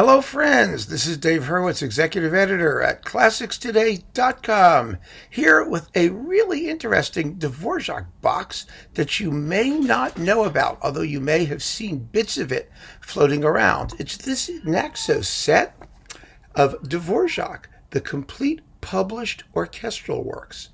Hello, friends. This is Dave Hurwitz, executive editor at ClassicsToday.com, here with a really interesting Dvořák box that you may not know about, although you may have seen bits of it floating around. It's this Naxos set of Dvořák, the complete published orchestral works.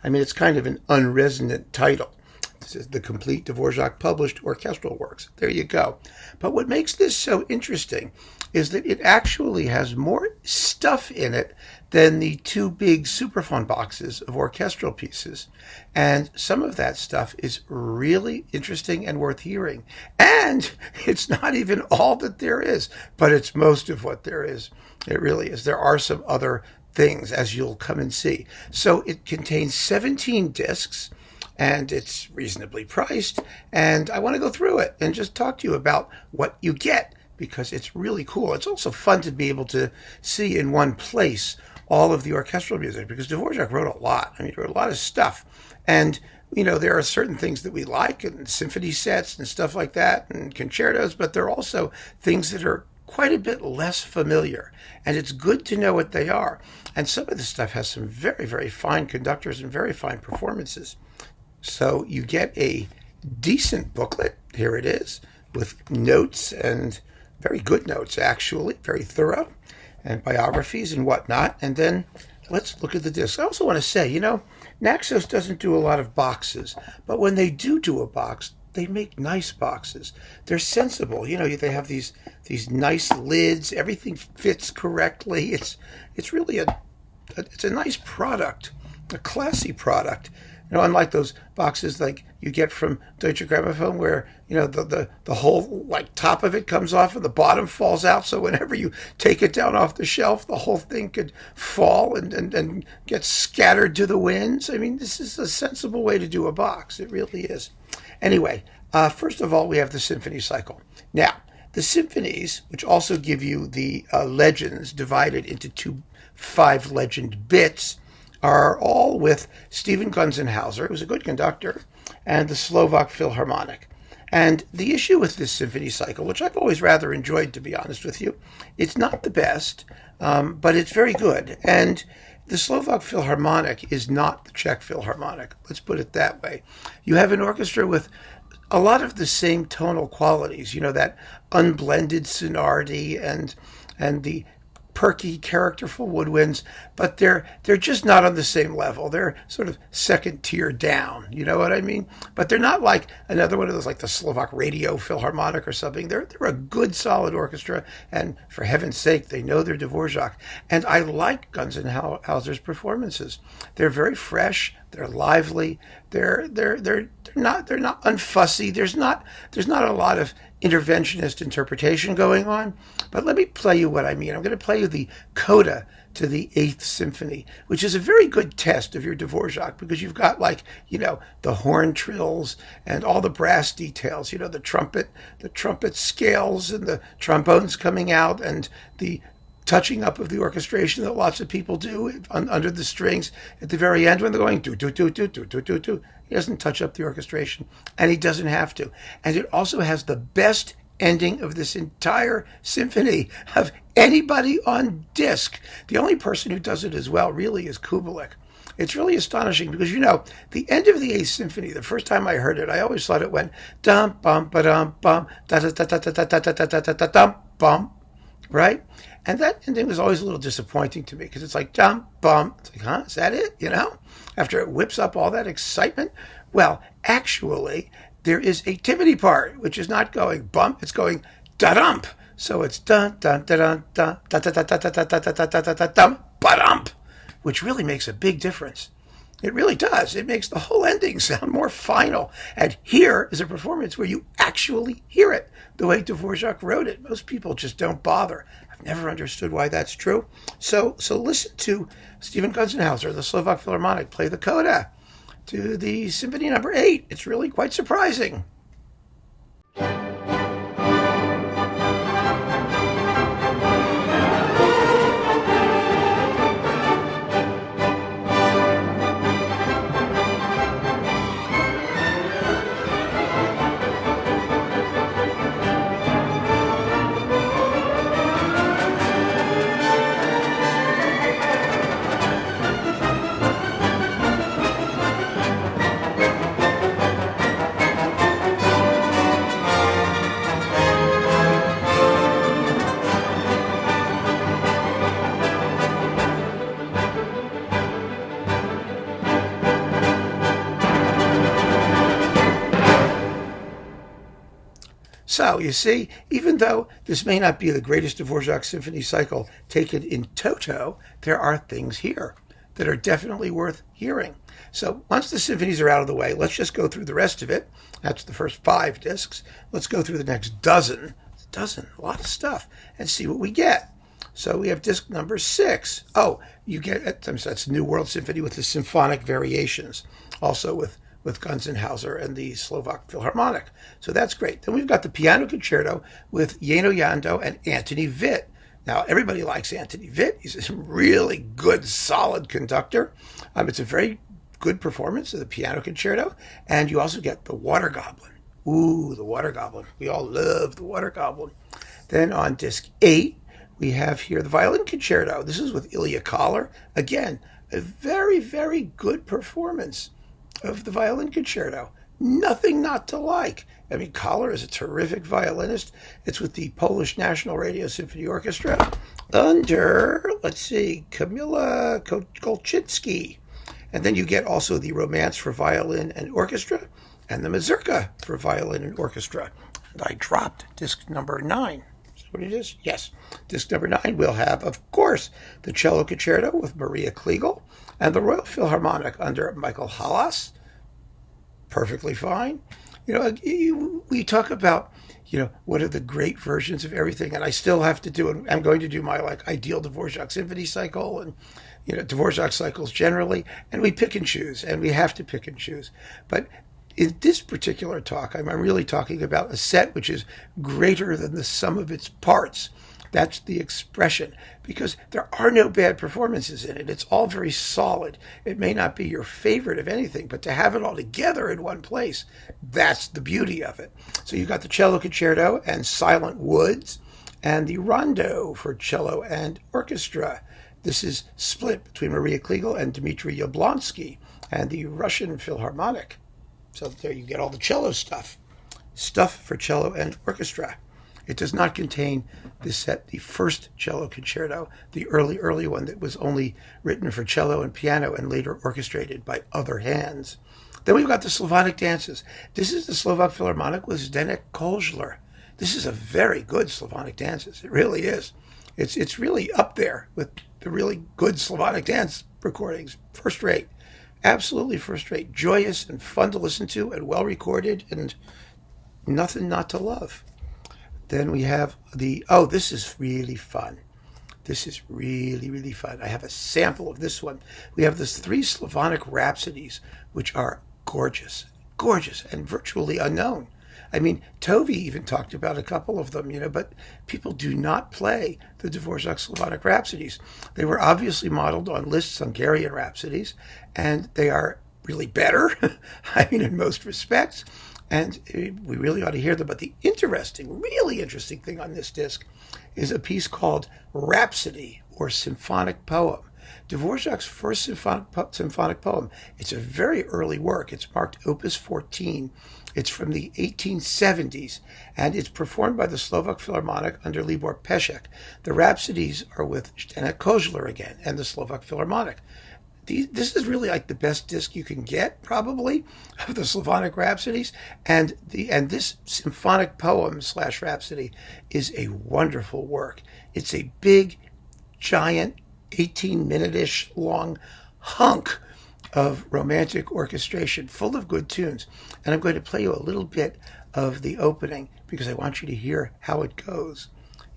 I mean, it's kind of an unresonant title. This is the complete Dvořák published orchestral works. There you go. But what makes this so interesting is that it actually has more stuff in it than the two big Superfund boxes of orchestral pieces. And some of that stuff is really interesting and worth hearing. And it's not even all that there is, but it's most of what there is. It really is. There are some other things, as you'll come and see. So it contains 17 discs, and it's reasonably priced. And I want to go through it and just talk to you about what you get, because it's really cool. It's also fun to be able to see in one place all of the orchestral music, because Dvořák wrote a lot. I mean, he wrote a lot of stuff. And, you know, there are certain things that we like, and symphony sets and stuff like that, and concertos, but there are also things that are quite a bit less familiar. And it's good to know what they are. And some of this stuff has some very, very fine conductors and very fine performances. So you get a decent booklet. Here it is, with notes, and very good notes, actually, very thorough, and biographies and whatnot. And then let's look at the discs. I also want to say, you know, Naxos doesn't do a lot of boxes, but when they do a box, they make nice boxes. They're sensible. You know, they have these nice lids. Everything fits correctly. It's really it's a nice product, a classy product. You know, unlike those boxes like you get from Deutsche Grammophon, where, you know, the whole like top of it comes off and the bottom falls out. So whenever you take it down off the shelf, the whole thing could fall and get scattered to the winds. I mean, this is a sensible way to do a box. It really is. Anyway, first of all, we have the symphony cycle. Now, the symphonies, which also give you the legends divided into 5 legend bits, are all with Stephen Gunzenhauser, who's a good conductor, and the Slovak Philharmonic. And the issue with this symphony cycle, which I've always rather enjoyed, to be honest with you, it's not the best, but it's very good. And the Slovak Philharmonic is not the Czech Philharmonic. Let's put it that way. You have an orchestra with a lot of the same tonal qualities, you know, that unblended sonority and the perky, characterful woodwinds, but they're just not on the same level. They're sort of second tier down, you know what I mean? But they're not like another one of those, like the Slovak Radio Philharmonic or something. They're a good, solid orchestra, and for heaven's sake, they know their Dvořák. And I like Gunzenhauser's performances. They're very fresh. They're lively. They're not unfussy. There's not a lot of interventionist interpretation going on. But let me play you what I mean. I'm going to play you the Coda to the 8th Symphony, which is a very good test of your Dvořák, because you've got, like, you know, the horn trills and all the brass details, you know, the trumpet scales and the trombones coming out, and the touching up of the orchestration that lots of people do under the strings at the very end when they're going do do do do do do do do. He doesn't touch up the orchestration, and he doesn't have to. And it also has the best ending of this entire symphony of anybody on disc. The only person who does it as well really is Kubelik. It's really astonishing, because, you know, the end of the 8th Symphony, the first time I heard it, I always thought it went dum bum ba dum bum da da da da da da da da da da da dum bum, right? And that ending was always a little disappointing to me, because it's like dum bum. It's like, huh? Is that it? You know, after it whips up all that excitement. Well, actually, there is a timidity part, which is not going bump, it's going da-dump. So it's dun-dun-da-dun-dun, da-da-da-da-da-da-da-da-da-da-dum, ba-dump, which really makes a big difference. It really does. It makes the whole ending sound more final. And here is a performance where you actually hear it the way Dvořák wrote it. Most people just don't bother. I've never understood why that's true. So listen to Stephen Gunzenhauser, the Slovak Philharmonic, play the Coda to the Symphony number 8. It's really quite surprising. So, you see, even though this may not be the greatest Dvořák symphony cycle taken in toto, there are things here that are definitely worth hearing. So once the symphonies are out of the way, let's just go through the rest of it. That's the first 5 discs. Let's go through the next dozen, a lot of stuff, and see what we get. So we have disc number 6. Oh, you get, that's New World Symphony with the symphonic variations, also with Gunzenhauser and the Slovak Philharmonic. So that's great. Then we've got the piano concerto with Jeno Jando and Anthony Witt. Now, everybody likes Anthony Witt. He's a really good, solid conductor. It's a very good performance of the piano concerto. And you also get the Water Goblin. Ooh, the Water Goblin. We all love the Water Goblin. Then on disc 8, we have here the Violin Concerto. This is with Ilya Kahler. Again, a very, very good performance of the Violin Concerto. Nothing not to like. I mean, Kahler is a terrific violinist. It's with the Polish National Radio Symphony Orchestra under, Kamila Kolczycki. And then you get also the Romance for Violin and Orchestra and the Mazurka for Violin and Orchestra. And I dropped disc number 9. Is that what it is? Yes. Disc number 9 will have, of course, the Cello Concerto with Maria Kliegel and the Royal Philharmonic under Michael Halas. Perfectly fine. We talk about, what are the great versions of everything, and I still have to do it. I'm going to do my ideal Dvořák symphony cycle and, Dvořák cycles generally, and we pick and choose, and we have to pick and choose. But in this particular talk, I'm really talking about a set which is greater than the sum of its parts. That's the expression, because there are no bad performances in it. It's all very solid. It may not be your favorite of anything, but to have it all together in one place, that's the beauty of it. So you've got the Cello Concerto and Silent Woods, and the Rondo for cello and orchestra. This is split between Maria Kliegel and Dmitry Yablonsky, and the Russian Philharmonic. So there you get all the cello stuff for cello and orchestra. It does not contain this set, the first cello concerto, the early one that was only written for cello and piano and later orchestrated by other hands. Then we've got the Slavonic Dances. This is the Slovak Philharmonic with Zdeněk Kozler. This is a very good Slavonic Dances. It really is. It's really up there with the really good Slavonic dance recordings. First rate. Absolutely first rate. Joyous and fun to listen to and well recorded and nothing not to love. Then we have this is really fun. This is really, really fun. I have a sample of this one. We have this 3 Slavonic Rhapsodies, which are gorgeous, and virtually unknown. I mean, Tovey even talked about a couple of them, but people do not play the Dvořák Slavonic Rhapsodies. They were obviously modeled on Liszt's Hungarian Rhapsodies, and they are really better, in most respects. And we really ought to hear them. But the really interesting thing on this disc is a piece called Rhapsody or Symphonic Poem. Dvořák's first symphonic poem. It's a very early work. It's marked Opus 14. It's from the 1870s, and it's performed by the Slovak Philharmonic under Libor Pešek. The Rhapsodies are with Zdeněk Kozler again and the Slovak Philharmonic. This is really like the best disc you can get, probably, of the Slavonic Rhapsodies. And this symphonic poem / rhapsody is a wonderful work. It's a big, giant, 18-minute-ish long hunk of romantic orchestration, full of good tunes. And I'm going to play you a little bit of the opening because I want you to hear how it goes.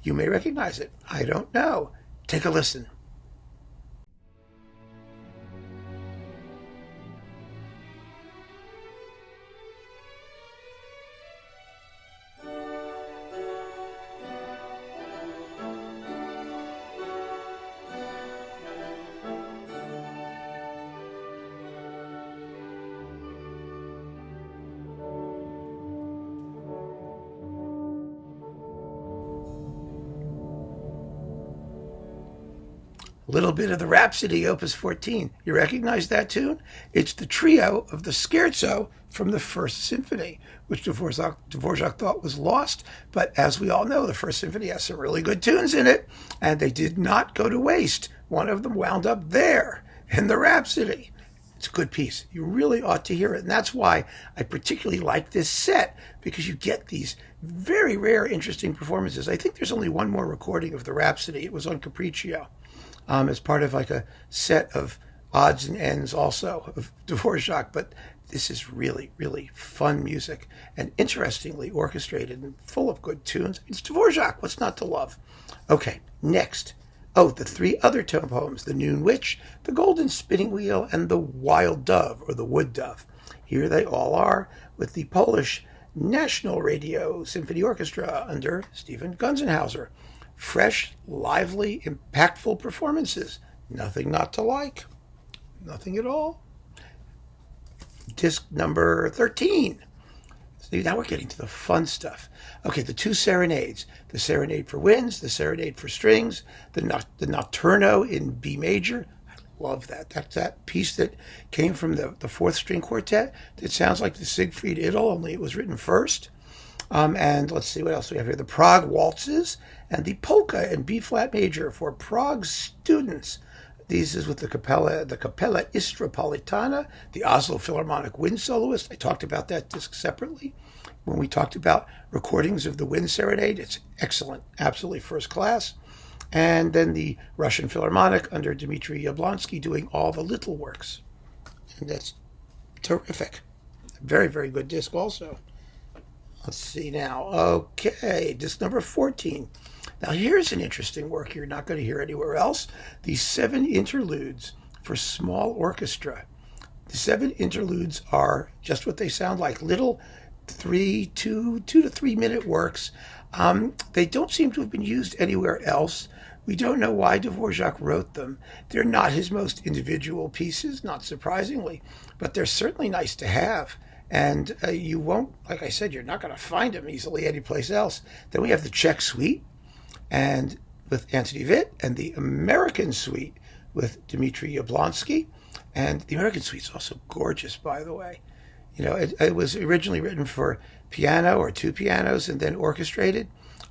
You may recognize it. I don't know. Take a listen. A little bit of the Rhapsody, Opus 14. You recognize that tune? It's the trio of the scherzo from the First Symphony, which Dvořák thought was lost. But as we all know, the First Symphony has some really good tunes in it, and they did not go to waste. One of them wound up there in the Rhapsody. It's a good piece. You really ought to hear it. And that's why I particularly like this set, because you get these very rare, interesting performances. I think there's only one more recording of the Rhapsody. It was on Capriccio as part of like a set of odds and ends also of Dvořák. But this is really, really fun music and interestingly orchestrated and full of good tunes. It's Dvořák. What's not to love? Okay, next. Oh, the three other tone poems, The Noon Witch, The Golden Spinning Wheel, and The Wild Dove, or The Wood Dove. Here they all are with the Polish National Radio Symphony Orchestra under Stephen Gunzenhauser. Fresh, lively, impactful performances. Nothing not to like. Nothing at all. Disc number 13. See, now we're getting to the fun stuff. Okay, the two serenades. The serenade for winds, the serenade for strings, the notturno in B major. I love that. That's that piece that came from the fourth string quartet. It sounds like the Siegfried Idyll, only it was written first. And let's see what else we have here. The Prague Waltzes and the polka in B flat major for Prague students. These is with the Capella Istropolitana, the Oslo Philharmonic Wind Soloist. I talked about that disc separately when we talked about recordings of the Wind Serenade. It's excellent, absolutely first class. And then the Russian Philharmonic under Dmitry Yablonsky doing all the little works. And that's terrific. Very, very good disc also. Let's see now. Okay, disc number 14. Now here's an interesting work you're not going to hear anywhere else. The 7 interludes for small orchestra. The 7 interludes are just what they sound like, little 2 to 3 minute works. They don't seem to have been used anywhere else. We don't know why Dvořák wrote them. They're not his most individual pieces, not surprisingly, but they're certainly nice to have. And you won't, like I said, you're not going to find them easily anyplace else. Then we have the Czech Suite, and with Anthony Witt, and the American Suite with Dmitry Yablonsky. And the American Suite's also gorgeous, by the way. You know, it was originally written for piano or 2 pianos and then orchestrated,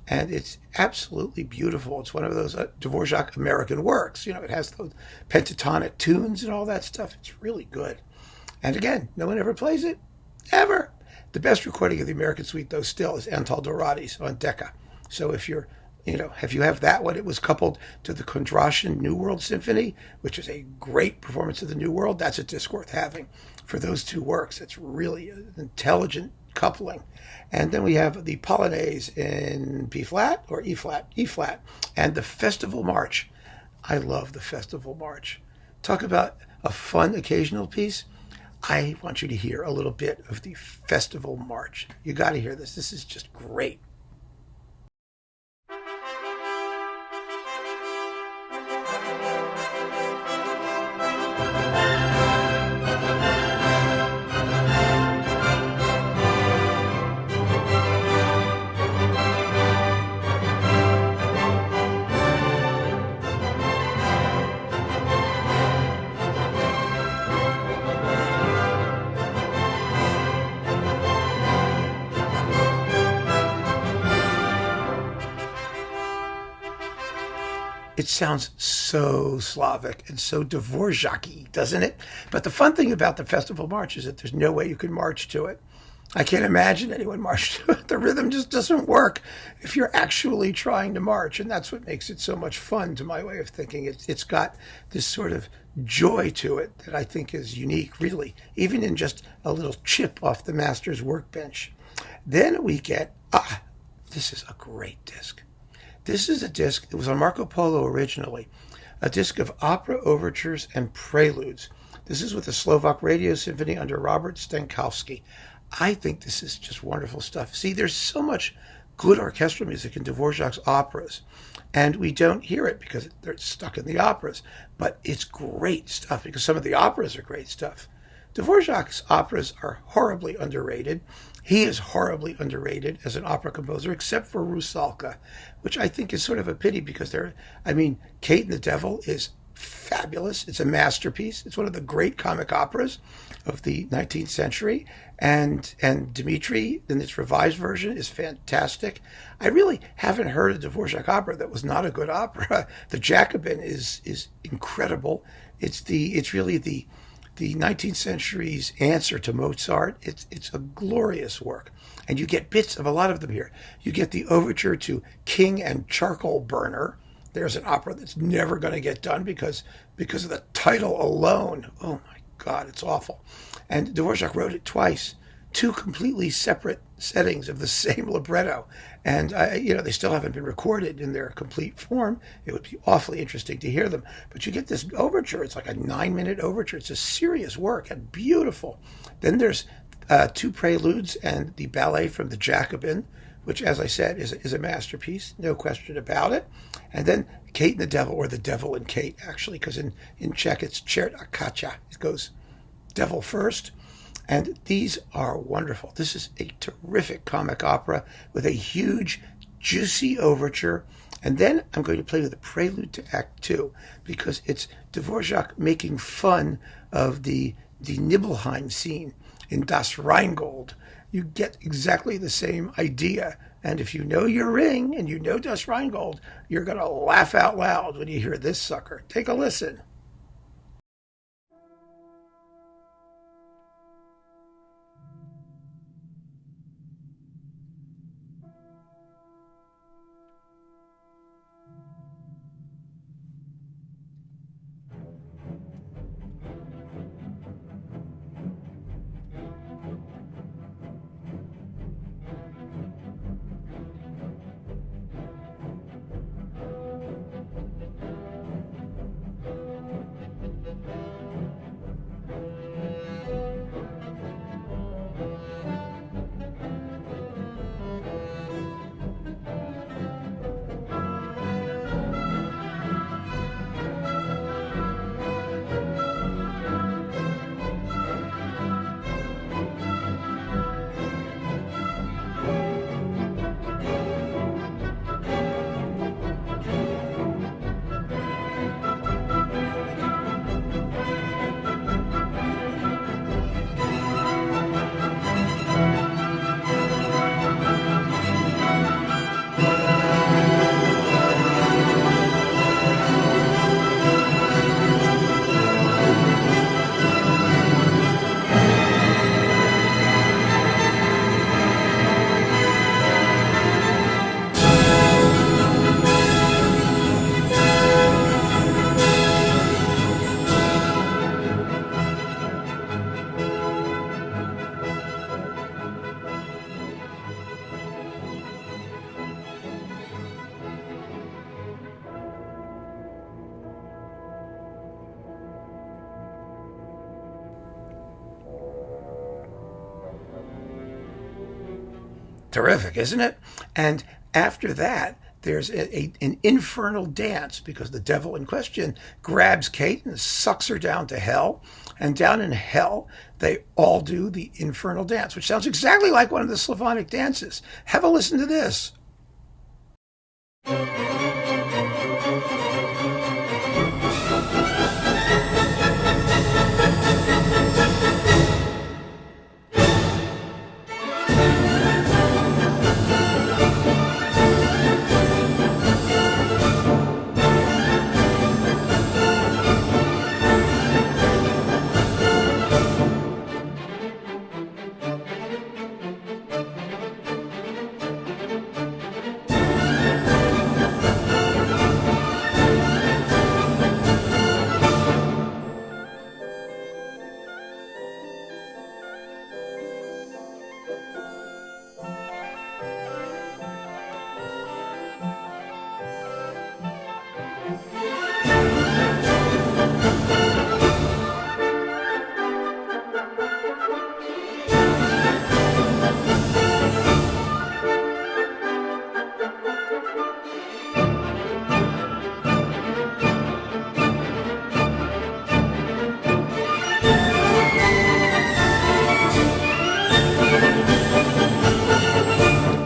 and it's absolutely beautiful. It's one of those Dvořák American works. You know, it has those pentatonic tunes and all that stuff. It's really good. And again, no one ever plays it, ever. The best recording of the American Suite, though, still is Untitled Rarities on Decca. So if you're if you have that one, it was coupled to the Kondratian New World Symphony, which is a great performance of the New World. That's a disc worth having for those 2 works. It's really an intelligent coupling. And then we have the Polonaise in B flat or E flat, and the Festival March. I love the Festival March. Talk about a fun occasional piece. I want you to hear a little bit of the Festival March. You got to hear this. This is just great. It sounds so Slavic and so Dvořák-y, doesn't it? But the fun thing about the Festival March is that there's no way you can march to it. I can't imagine anyone march to it. The rhythm just doesn't work if you're actually trying to march, and that's what makes it so much fun, to my way of thinking. It's got this sort of joy to it that I think is unique, really, even in just a little chip off the master's workbench. Then we get, this is a great disc. This is a disc, it was on Marco Polo originally, a disc of opera overtures and preludes. This is with the Slovak Radio Symphony under Robert Stankowski. I think this is just wonderful stuff. See, there's so much good orchestral music in Dvořák's operas, and we don't hear it because they're stuck in the operas, but it's great stuff because some of the operas are great stuff. Dvořák's operas are horribly underrated. He is horribly underrated as an opera composer, except for Rusalka, which I think is sort of a pity because Kate and the Devil is fabulous. It's a masterpiece. It's one of the great comic operas of the 19th century. And Dmitri, in its revised version, is fantastic. I really haven't heard a Dvořák opera that was not a good opera. The Jacobin is incredible. It's really the the 19th century's answer to Mozart. It's a glorious work. And you get bits of a lot of them here. You get the overture to King and Charcoal Burner. There's an opera that's never going to get done because of the title alone. Oh my God, it's awful. And Dvořák wrote it twice, two completely separate settings of the same libretto. And, they still haven't been recorded in their complete form. It would be awfully interesting to hear them. But you get this overture. It's like a 9-minute overture. It's a serious work and beautiful. Then there's two preludes and the ballet from the Jacobin, which, as I said, is a masterpiece, no question about it. And then Kate and the Devil, or the Devil and Kate, actually, because in Czech it's Čert a Kaťa. It goes devil first. And these are wonderful. This is a terrific comic opera with a huge, juicy overture. And then I'm going to play with the prelude to Act 2, because it's Dvořák making fun of the Nibelheim scene in Das Rheingold. You get exactly the same idea. And if you know your Ring and you know Das Rheingold, you're going to laugh out loud when you hear this sucker. Take a listen. Terrific, isn't it? And after that, there's an infernal dance, because the devil in question grabs Kate and sucks her down to hell. And down in hell, they all do the infernal dance, which sounds exactly like one of the Slavonic dances. Have a listen to this.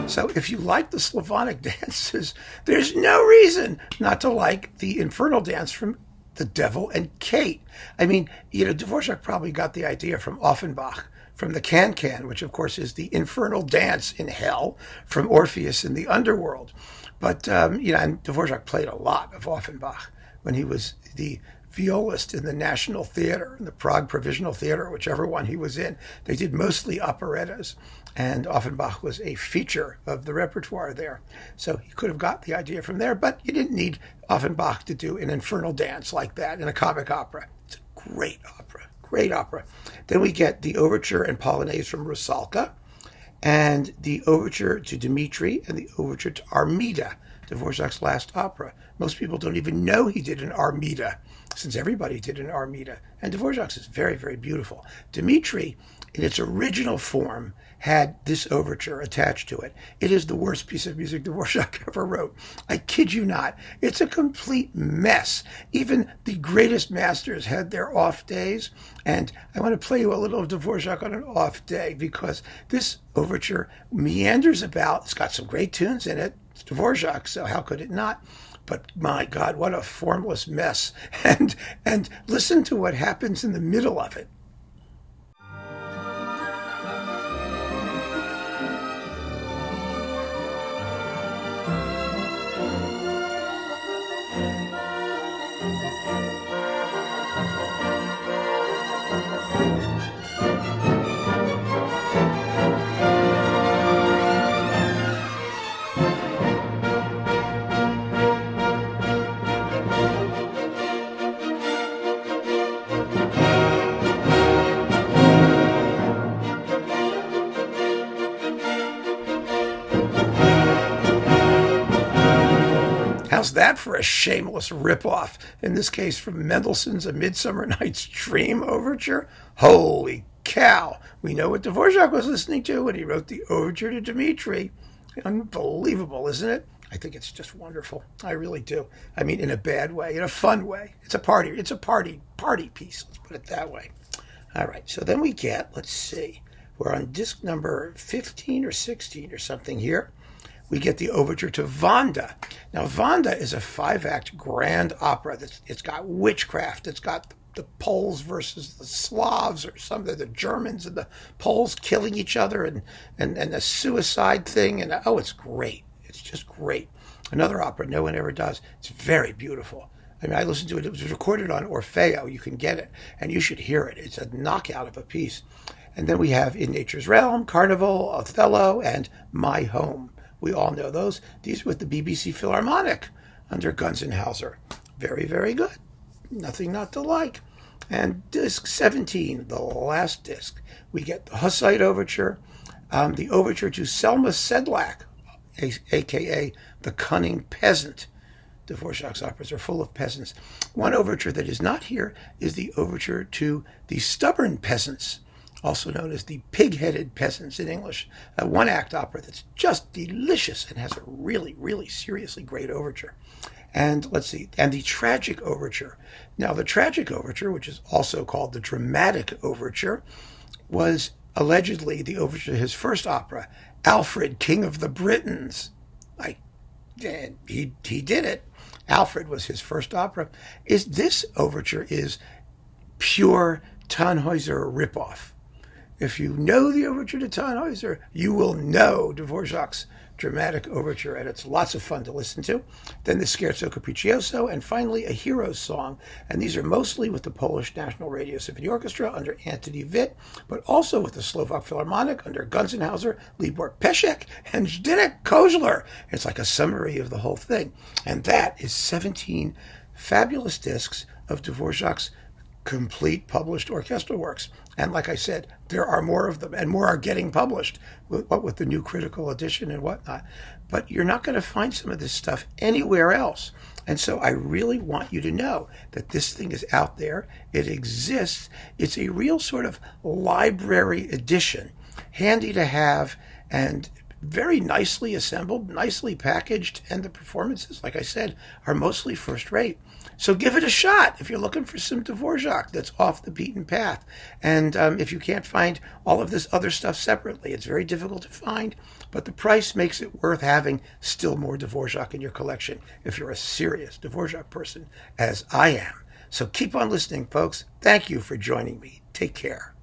So if you like the Slavonic dances, there's no reason not to like the infernal dance from the Devil and Kate. I mean, Dvořák probably got the idea from Offenbach, from the Can-Can, which of course is the infernal dance in hell from Orpheus in the underworld. But, and Dvořák played a lot of Offenbach when he was the violist in the National Theater, in the Prague Provisional Theater, whichever one he was in. They did mostly operettas, and Offenbach was a feature of the repertoire there. So he could have got the idea from there, but you didn't need Offenbach to do an infernal dance like that in a comic opera. It's a great opera, great opera. Then we get the overture and polonaise from Rusalka, and the overture to Dmitri and the overture to Armida, Dvořák's last opera. Most people don't even know he did an Armida, since everybody did an Armida. And Dvořák's is very, very beautiful. Dmitri, in its original form, had this overture attached to it. It is the worst piece of music Dvořák ever wrote. I kid you not. It's a complete mess. Even the greatest masters had their off days. And I want to play you a little of Dvořák on an off day, because this overture meanders about. It's got some great tunes in it. It's Dvořák, so how could it not? But my God, what a formless mess. And listen to what happens in the middle of it. How's that for a shameless ripoff? In this case, from Mendelssohn's A Midsummer Night's Dream overture? Holy cow! We know what Dvořák was listening to when he wrote the overture to Dmitri. Unbelievable, isn't it? I think it's just wonderful. I really do. I mean, in a bad way, in a fun way. It's a party piece. Let's put it that way. All right, so then we get, let's see, we're on disc number 15 or 16 or something here. We get the overture to Vonda. Now, Vonda is a 5-act grand opera. It's got witchcraft. It's got the Poles versus the Slavs, or some of the Germans and the Poles killing each other, and a suicide thing. And oh, it's great. It's just great. Another opera no one ever does. It's very beautiful. I mean, I listened to it. It was recorded on Orfeo. You can get it, and you should hear it. It's a knockout of a piece. And then we have In Nature's Realm, Carnival, Othello, and My Home. We all know those. These are with the BBC Philharmonic under Gunzenhauser. Very, very good. Nothing not to like. And disc 17, the last disc, we get the Hussite Overture, the overture to Selma Sedlak, a.k.a. the Cunning Peasant. Dvořák's operas are full of peasants. One overture that is not here is the overture to the Stubborn Peasants, also known as the Pig-Headed Peasants in English, a one-act opera that's just delicious and has a really, really seriously great overture. And let's see, and the Tragic Overture. Now, the Tragic Overture, which is also called the Dramatic Overture, was allegedly the overture to his first opera, Alfred, King of the Britons. He did it. Alfred was his first opera. This overture is pure Tannhäuser ripoff. If you know the overture to Tannhäuser, you will know Dvořák's dramatic overture, and it's lots of fun to listen to. Then the Scherzo Capriccioso, and finally a hero's song. And these are mostly with the Polish National Radio Symphony Orchestra under Antoni Witt, but also with the Slovak Philharmonic under Gunzenhauser, Libor Pešek, and Zdeněk Kozler. It's like a summary of the whole thing. And that is 17 fabulous discs of Dvořák's complete published orchestral works. And like I said, there are more of them, and more are getting published, with the new critical edition and whatnot. But you're not going to find some of this stuff anywhere else. And so I really want you to know that this thing is out there. It exists. It's a real sort of library edition, handy to have, and very nicely assembled, nicely packaged, and the performances, like I said, are mostly first rate. So give it a shot if you're looking for some Dvořák that's off the beaten path. And if you can't find all of this other stuff separately, it's very difficult to find, but the price makes it worth having still more Dvořák in your collection if you're a serious Dvořák person, as I am. So keep on listening, folks. Thank you for joining me. Take care.